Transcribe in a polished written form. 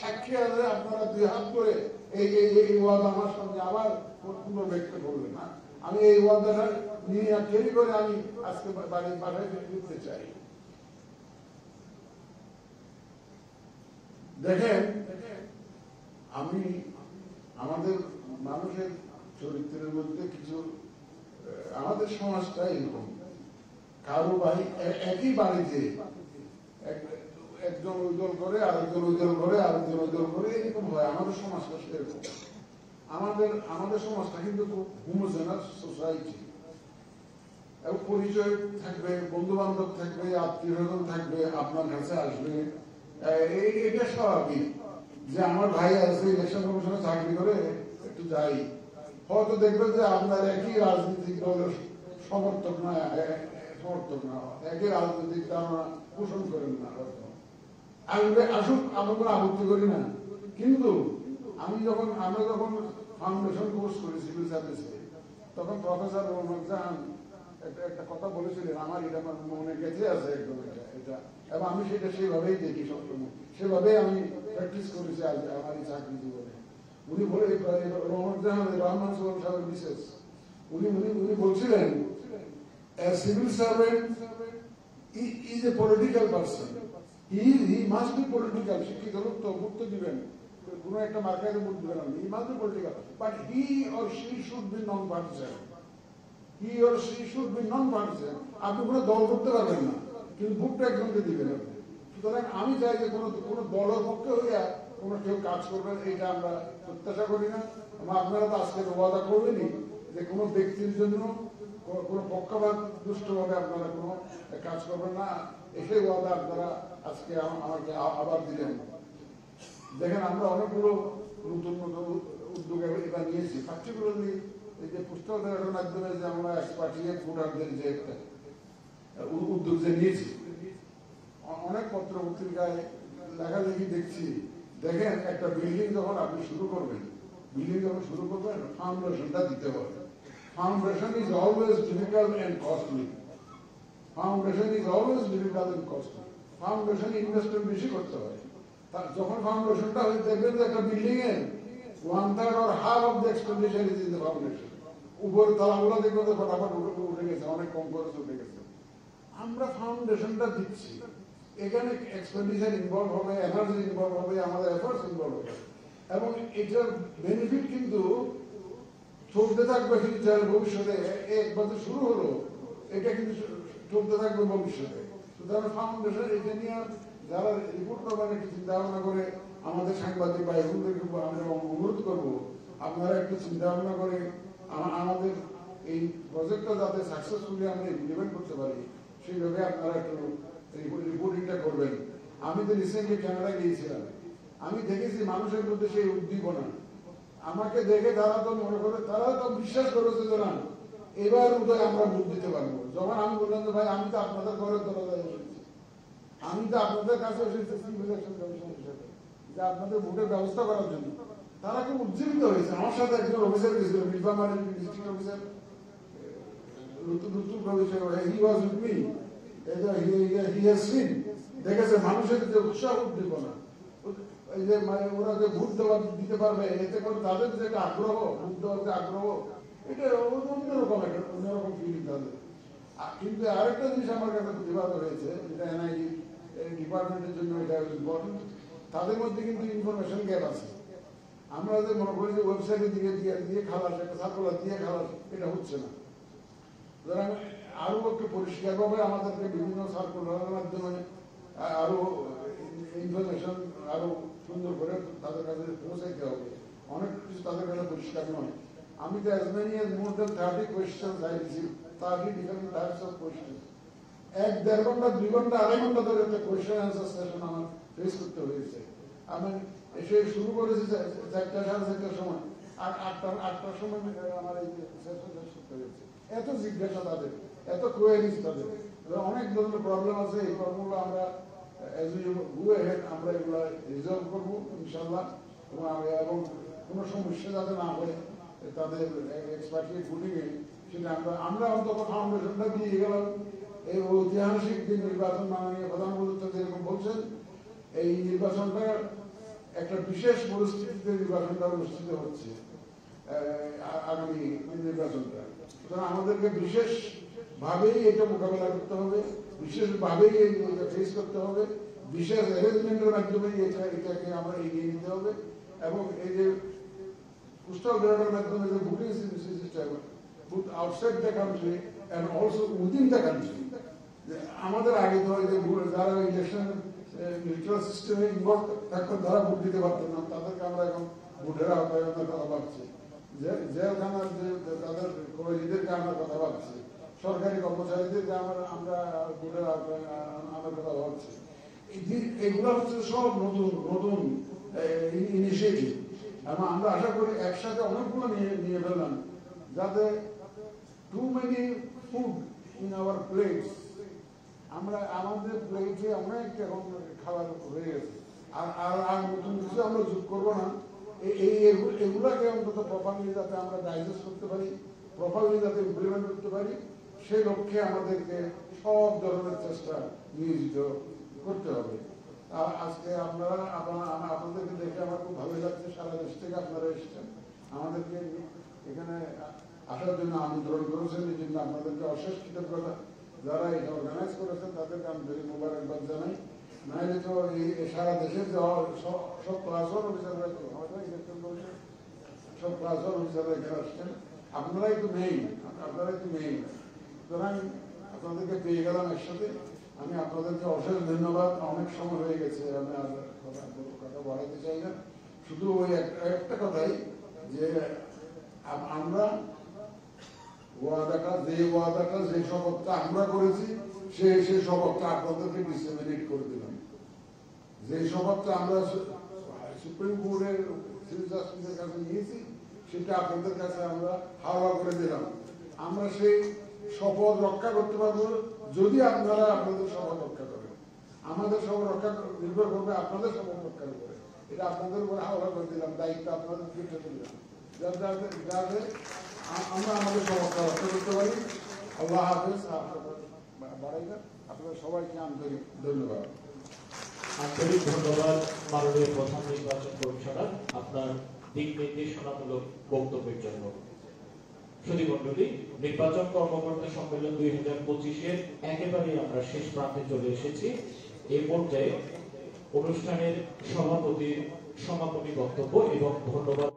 সাক্ষী আছে, আপনারা দুই হাত করে এই এই ওয়াদা আমার সঙ্গে আবার পুনর্ব্যক্ত করবেন না। আমি এই ওয়াদাটা নিয়ে তৈরি করে আমি আজকে বাড়ির বাসায় ফিরতে চাই। দেখেন, আমি আমাদের মানুষের চরিত্রের মধ্যে কিছু, আমাদের সমাজটা এরকম, কারো ভাই একই বাড়িতে একজন ওইদল করে, আরেকজন ওইদল করে, আরেকজন ওইদল করে, এরকম হয়। আমাদের সমাজটা সেরকম। আমাদের সমাজটা কিন্তু খুব হোমোজেনাস সোসাইটি। এবং পরিচয় থাকবে, বন্ধু বান্ধব থাকবে, আত্মীয় স্বজন থাকবে, আপনার কাছে আসবে। এটা স্বাভাবিক যে আমার ভাই আছে ইলেকশন কমিশনে চাকরি করে, একটু যাই। হয়তো দেখবেন যে আপনার একই রাজনৈতিক দলের সমর্থক না, একই রাজনৈতিক ধারণা পোষণ করেন না, হয়তো আসুক, আমরা কোনো আপত্তি করি না। কিন্তু আমরা যখন ফাউন্ডেশন কোর্স করি সিভিল সার্ভিসে, তখন প্রফেসর রহমান জাহান একটা কথা বলেছিলেন, আমার এটা আমার মনে গেঁথে আছে একদম এটা, এবং আমি সেটা সেভাবেই দেখি সবসময়, সেভাবেই আমি প্র্যাকটিস করেছি আজ আমার এই চাকরি জীবনে। উনি বলে রহমান জাহান, রহমান সাহেবের বিশেষ, উনি বলছিলেন, a civil servant is a political person. He must be political. শিক্ষিত লোক তো ভোট তো দিবেন, কোনো একটা মার্কায় ভোট দিবেন আপনি, he must be political, but he or she should be non-partisan. He or she should be non-partisan. আপনি কোনো দল করতে পারবেন না, কিন্তু ভোটটা একজনকে দিবেন আপনি। সুতরাং আমি চাই যে কোনো দলের পক্ষে হইয়া কোনো কেউ কাজ করবেন, এটা আমরা প্রত্যাশা করি না। আপনারা তো আজকে ওয়াদা করবেনই যে কোনো ব্যক্তির জন্য কোনো পক্ষপাত দুষ্টভাবে আপনারা কোনো কাজ করবেন না। এসে ওয়াদা আপনারা আজকে আমাকে আবার দিলেন। দেখেন, আমরা অনেকগুলো নতুন উদ্যোগ এবার নিয়েছি, পার্টিকুলারলি এই যে পুস্তক দেওয়ার মাধ্যমে যে আমরা এক্সপার্টিয়েট ভোটারদের যে একটা উদ্যোগ যে নিয়েছি, অনেক পত্র পত্রিকায় লেখালেখি দেখছি। দেখেন, একটা বিল্ডিং যখন আপনি শুরু করবেন, ফাউন্ডেশনটা দিতে হবে। Foundation is always difficult and costly. Foundation investment বেশি করতে হয়। যখন ফাউন্ডেশনটা হয়ে দেখবেন যে একটা বিল্ডিং এর 1/3 or half of the expenditure is in the foundation. উপর তলাগুলো দেখবেন যে ফটাফট উঠে গেছে, অনেক কম খরচ উঠে গেছে। আমরা ফাউন্ডেশনটা দিচ্ছি, এখানে এক্সপেন্ডিচার ইনভলভ হবে, এনার্জি ইনভলভ হবে, আমাদের এফোর্টস ইনভলভ হবে, এবং এটার বেনিফিট কিন্তু চলতে থাকবে ফিউচারে, ভবিষ্যতে। একবার তো শুরু হলো, এটা কিন্তু চলতে থাকবে ভবিষ্যতে। সুতরাং ফাউন্ডেশন এটা নিয়ে যারা রিপোর্ট করবেন একটু চিন্তা ভাবনা করে, আমাদের সাংবাদিক ভাই বোনদেরকে আমরা অনুরোধ করবো, আপনারা একটু চিন্তা ভাবনা করে আমাদের এই প্রজেক্টটা যাতে সাকসেসফুলি আমরা ইমপ্লিমেন্ট করতে পারি, সেইভাবে আপনারা একটু রিপোর্টিংটা করবেন। আমি তো রিসেন্টলি ক্যানাডা গিয়েছিলাম, আমি দেখেছি মানুষের মধ্যে সেই উদ্দীপনা। আমাকে দেখে তারা তো মনে করে, তারা তো বিশ্বাস করেছে যে না, এবার উদয় আমরা ভোট দিতে পারবো। যখন আমি বললাম যে ভাই, আমি তো আপনাদের ঘরের দরজায় এসেছি, আমি তো আপনাদের কাছে এসেছি সিভিল ইলেকশন কমিশন হিসেবে, যে আপনাদের ভোটের ব্যবস্থা করার জন্য, তারা খুব উজ্জীবিত হয়েছে। আমার সাথে একজন অফিসার গেছিল, নীলফামারীর district officer, he was with me, he has seen, দেখেছে মানুষের যে উৎসাহ উদ্দীপনা, এই যে ওরা যে ভোট দিতে পারবে, এতে করে তাদের যে আগ্রহ, ভোট দেওয়ার যে আগ্রহ, এটা অন্যরকম ফিলিং তাদের। কিন্তু আরেকটা জিনিস আমার কাছে প্রতিবাদ হয়েছে, যেটা এনআইডি ডিপার্টমেন্টের জন্য এটা ইম্পর্টেন্ট, তাদের মধ্যে কিন্তু ইনফরমেশন গ্যাপ আছে। আমরা যে মনে করি যে ওয়েবসাইটে দিয়ে খালাস, একটা সার্কুলার দিয়ে খালাস, এটা হচ্ছে না। সুতরাং আরো একটু পরিষ্কারভাবে আমাদেরকে বিভিন্ন সার্কুলারের মাধ্যমে আরো ইনফরমেশন আরো সুন্দর করে তাদের কাছে পৌঁছাইতে হবে। অনেক কিছু তাদের কাছে পরিষ্কার নয়। আমি তো as many as more than 30 questions I received, 30 different types of questions. 1-1.5 ঘন্টা 2 ঘন্টা 2.5 ঘন্টা ধরে একটা কোয়েশ্চেন অ্যান্সার সেশন আমার ফেস করতে হয়েছে। আমি এসে শুরু করেছি 4টা 4:30টার সময়, আর 8টার সময় আমার এই সেশন শেষ করতে হয়েছে। এত জিজ্ঞাসা তাদের, এত কোয়েরিজ তাদের, অনেক ধরনের প্রবলেম আছে। এই প্রবলেমগুলো আমরা আমরা এগুলো রিজলভ করবো ইনশাল্লাহ, এবং কোনো সমস্যা যাতে না হয় তাদের এক্সপার্টিস ভোটিংয়ে, সেটা আমরা অন্তত ফাউন্ডেশনটা দিয়ে গেলাম। এই ঐতিহাসিক যে নির্বাচন মাননীয় প্রধানমন্ত্রী যেরকম বলছেন, এই নির্বাচনটা একটা বিশেষ পরিস্থিতিতে নির্বাচনটা অনুষ্ঠিত হচ্ছে, আগামী নির্বাচনটা। সুতরাং আমাদেরকে বিশেষ ভাবেই এটা মোকাবেলা করতে হবে, বিশেষ ভাবেই এটা ফেস করতে হবে, বিশেষ অ্যারেঞ্জমেন্টের মাধ্যমে এটাকে আমরা এগিয়ে নিতে হবে। এবং এই যে পোস্টাল ব্যালটের মাধ্যমে যে voting system both outside the country and also within the country, আমাদের আগে তো যে যারা ইলেকশন ইলেকট্রাল সিস্টেমে ইনভলভ থাকতেন তারা ভোট দিতে পারতেন না, তাদেরকে আমরা এখন ভোটের আওতায় আমরা কথা ভাবছি, জেলখানার যে তাদের কয়েদিদেরকে আমরা কথা ভাবছি, সরকারি কর্মচারীদেরকে আমরা ভোটের আওতায় আনার কথা ভাবছি। এগুলো হচ্ছে সব নতুন নতুন ইনিশিয়েটিভ এবং আমরা আশা করি একসাথে অনেকগুলো নিয়ে ফেললাম, যাতে too many food in our plates, আমরা আমাদের প্লেটে অনেক এখন খাবার হয়ে গেছে, আর নতুন কিছু আমরা যোগ করবো না। এগুলাকে অন্তত প্রপারলি যাতে আমরা ডাইজেস্ট করতে পারি, প্রপারলি যাতে ইমপ্লিমেন্ট করতে পারি, সেই লক্ষ্যে আমাদেরকে সব ধরনের চেষ্টা নিয়োজিত করতে হবে। আজকে আপনাদেরকে দেখে আমার খুব ভালো লাগছে, সারা দেশ থেকে আপনারা এসেছেন, আমাদেরকে এখানে আসার জন্য আমন্ত্রণ করেছেন, এই জন্য আপনাদেরকে অশেষ কৃতজ্ঞতা। যারা এটা অর্গানাইজ করেছেন তাদেরকে আমি very মোবারকবাদ জানাই। নাহলে তো এই সারা দেশের সব ক্লাস ওয়ান অফিসাররা সব ক্লাস ওয়ান অফিসাররা এখানে আসছেন, আপনারাই তো মেইন। সুতরাং আপনাদেরকে পেয়ে গেলাম একসাথে। আমি আপনাদেরকে অশেষ ধন্যবাদ। অনেক সময় হয়ে গেছে, আমি আর কথা বাড়াতে চাই না। শুধু ওই একটা কথাই যে আমরা যে শপথটা আমরা করেছি সেই শপথটা আপনাদেরকে ডিসেমিনেট করে দিলাম। যে শপথটা আমরা সুপ্রিম কোর্টের চিফ জাস্টিসের কাছে নিয়েছি সেটা আপনাদের কাছে আমরা হাওয়া করে দিলাম। আমরা সেই শপথ রক্ষা করতে পারবো যদি আপনারা আপনাদের শপথ রক্ষা করেন। আমাদের শপথ রক্ষা নির্ভর করবে আপনাদের শপথ রক্ষার উপরে। এটা আপনাদের উপরে হাওয়া করে দিলাম, দায়িত্ব আপনাদেরকে ছেড়ে দিলাম, যাতে আমরা আমাদের শপথটা রক্ষা করতে পারি। আল্লাহ হাফেজ। আপনাদের সবাইকে আন্তরিক ধন্যবাদ। আন্তরিক ধন্যবাদ মাননীয় প্রধান নির্বাচন কমিশনার আপনার দিক নির্দেশনামূলক বক্তব্যের জন্য। সুধীমণ্ডলী, নির্বাচন কর্মকর্তা সম্মেলন 2025-এর একেবারেই আমরা শেষ প্রান্তে চলে এসেছি। এই পর্যায়ে অনুষ্ঠানের সভাপতির সমাপনী বক্তব্য এবং ধন্যবাদ।